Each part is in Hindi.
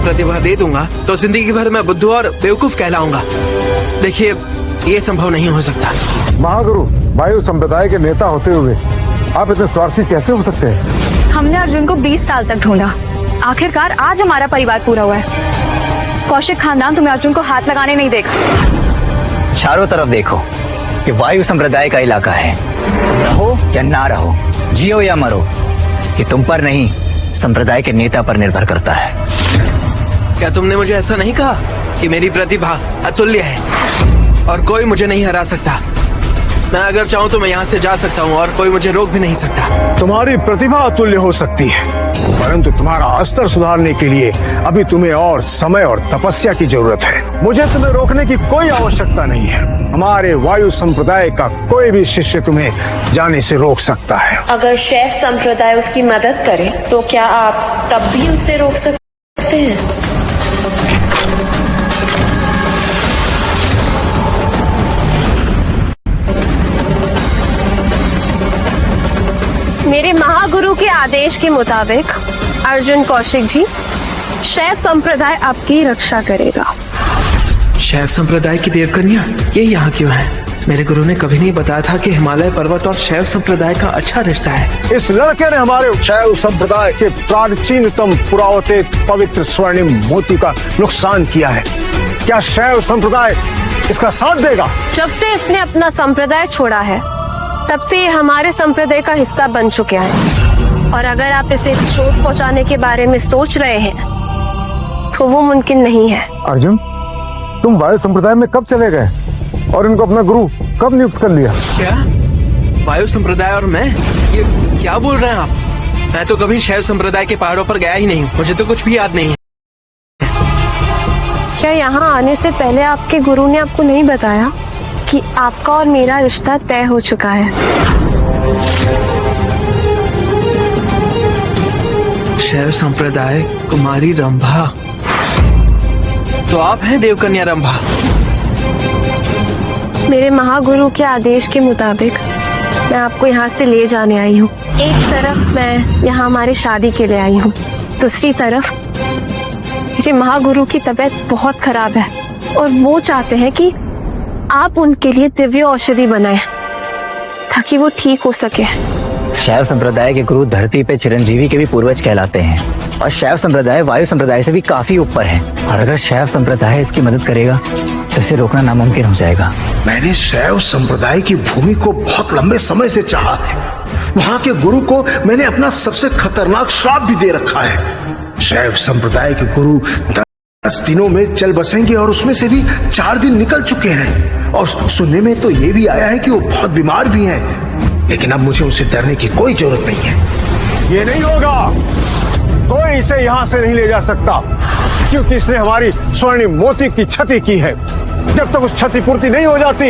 प्रतिभा दे दूंगा तो जिंदगी भर मैं बुद्धू और बेवकूफ कहलाऊंगा। देखिए, ये संभव नहीं हो सकता। महागुरु, वायु संप्रदाय के नेता होते हुए आप इतने स्वार्थी कैसे हो सकते हैं? हमने अर्जुन को 20 साल तक ढूंढा, आखिरकार आज हमारा परिवार पूरा हुआ है। कौशिक खानदान तुम्हें अर्जुन को हाथ लगाने नहीं देगा। चारों तरफ देखो, ये वायु संप्रदाय का इलाका है। रहो या ना रहो, जियो या मरो, ये तुम पर नहीं, संप्रदाय के नेता पर निर्भर करता है। क्या तुमने मुझे ऐसा नहीं कहा कि मेरी प्रतिभा अतुल्य है और कोई मुझे नहीं हरा सकता? मैं अगर चाहूँ तो मैं यहाँ से जा सकता हूँ और कोई मुझे रोक भी नहीं सकता। तुम्हारी प्रतिभा अतुल्य हो सकती है, परंतु तुम्हारा स्तर सुधारने के लिए अभी तुम्हें और समय और तपस्या की जरूरत है। मुझे तुम्हें रोकने की कोई आवश्यकता नहीं है। हमारे वायु संप्रदाय का कोई भी शिष्य तुम्हें जाने से रोक सकता है। अगर शैव संप्रदाय उसकी मदद करे तो क्या आप तब भी उसे रोक सकते हैं? मेरे महागुरु के आदेश के मुताबिक अर्जुन कौशिक जी, शैव संप्रदाय आपकी रक्षा करेगा। शैव संप्रदाय की देवकन्या ये यहाँ क्यों है? मेरे गुरु ने कभी नहीं बताया था कि हिमालय पर्वत और शैव संप्रदाय का अच्छा रिश्ता है। इस लड़के ने हमारे शैव संप्रदाय के प्राचीनतम पुरावतिक पवित्र स्वर्णिम मोती का नुकसान किया है। क्या शैव संप्रदाय इसका साथ देगा? जब से इसने अपना संप्रदाय छोड़ा है तब से ये हमारे संप्रदाय का हिस्सा बन चुका है, और अगर आप इसे चोट पहुंचाने के बारे में सोच रहे हैं तो वो मुमकिन नहीं है। अर्जुन, तुम वायु संप्रदाय में कब चले गए और इनको अपना गुरु कब नियुक्त कर लिया? क्या वायु संप्रदाय और मैं? ये क्या बोल रहे हैं आप? मैं तो कभी शैव संप्रदाय के पहाड़ों पर गया ही नहीं, मुझे तो कुछ भी याद नहीं है। क्या यहाँ आने से पहले आपके गुरु ने आपको नहीं बताया कि आपका और मेरा रिश्ता तय हो चुका है? शैव संप्रदाय कुमारी रंभा, तो आप हैं देवकन्या रंभा? मेरे महागुरु के आदेश के मुताबिक मैं आपको यहाँ से ले जाने आई हूँ। एक तरफ मैं यहाँ हमारी शादी के लिए आई हूँ, दूसरी तरफ मेरे महागुरु की तबीयत बहुत खराब है और वो चाहते हैं कि आप उनके लिए दिव्य औषधि बनाएं ताकि वो ठीक हो सके। शैव संप्रदाय के गुरु धरती पे चिरंजीवी के भी पूर्वज कहलाते हैं, और शैव संप्रदाय वायु संप्रदाय से भी काफी ऊपर है, और अगर शैव संप्रदाय इसकी मदद करेगा तो इसे रोकना नामुमकिन हो जाएगा। मैंने शैव संप्रदाय की भूमि को बहुत लंबे समय से चाहा है। वहाँ के गुरु को मैंने अपना सबसे खतरनाक श्राप भी दे रखा है। शैव संप्रदाय के गुरु 10 दिनों में चल बसेंगे और उसमें से भी 4 दिन निकल चुके हैं, और सुनने में तो ये भी आया है कि वो बहुत बीमार भी हैं। लेकिन अब मुझे उनसे डरने की कोई जरूरत नहीं है। ये नहीं होगा, कोई इसे यहाँ से नहीं ले जा सकता, क्योंकि इसने हमारी स्वर्णिम मोती की क्षति की है। जब तक उस क्षतिपूर्ति नहीं हो जाती,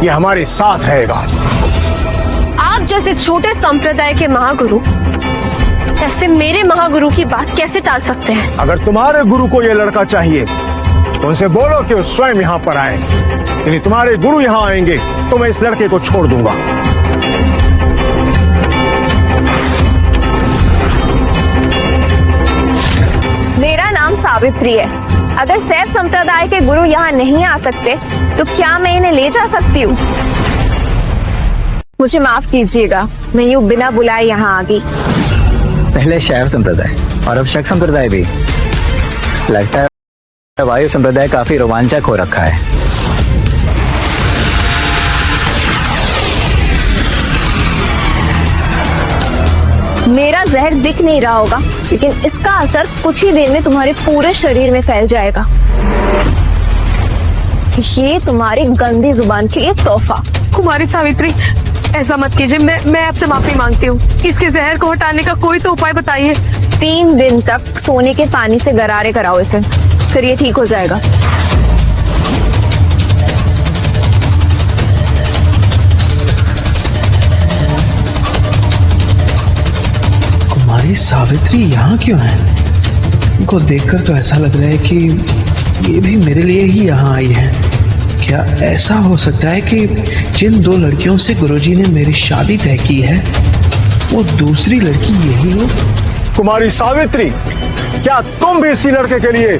ये हमारे साथ रहेगा। आप जैसे छोटे संप्रदाय के महागुरु ऐसे मेरे महागुरु की बात कैसे टाल सकते हैं? अगर तुम्हारे गुरु को ये लड़का चाहिए तो उनसे बोलो कि वो स्वयं यहाँ पर आए, यदि तुम्हारे गुरु यहाँ आएंगे तो मैं इस लड़के को छोड़ दूंगा। मेरा नाम सावित्री है। अगर शैव संप्रदाय के गुरु यहाँ नहीं आ सकते तो क्या मैं इन्हें ले जा सकती हूँ? मुझे माफ कीजिएगा, मैं यूँ बिना बुलाए यहाँ आ गई। पहले शैव संप्रदाय और अब शक संप्रदाय भी। लगता है वायु संप्रदाय काफी रोमांचक हो रखा है। मेरा जहर दिख नहीं रहा होगा, लेकिन इसका असर कुछ ही देर में तुम्हारे पूरे शरीर में फैल जाएगा। ये तुम्हारी गंदी जुबान की एक तोहफा। कुमारी सावित्री, ऐसा मत कीजिए, मैं आपसे माफी मांगती हूँ। इसके जहर को हटाने का कोई तो उपाय बताइए। 3 दिन तक सोने के पानी से गरारे कराओ इसे, फिर ये ठीक हो जाएगा। कुमारी सावित्री यहाँ क्यों है? इनको देखकर तो ऐसा लग रहा है कि ये भी मेरे लिए ही यहाँ आई है। क्या ऐसा हो सकता है कि जिन 2 लड़कियों से गुरुजी ने मेरी शादी तय की है वो दूसरी लड़की यही हो? कुमारी सावित्री, क्या तुम भी इसी लड़के के लिए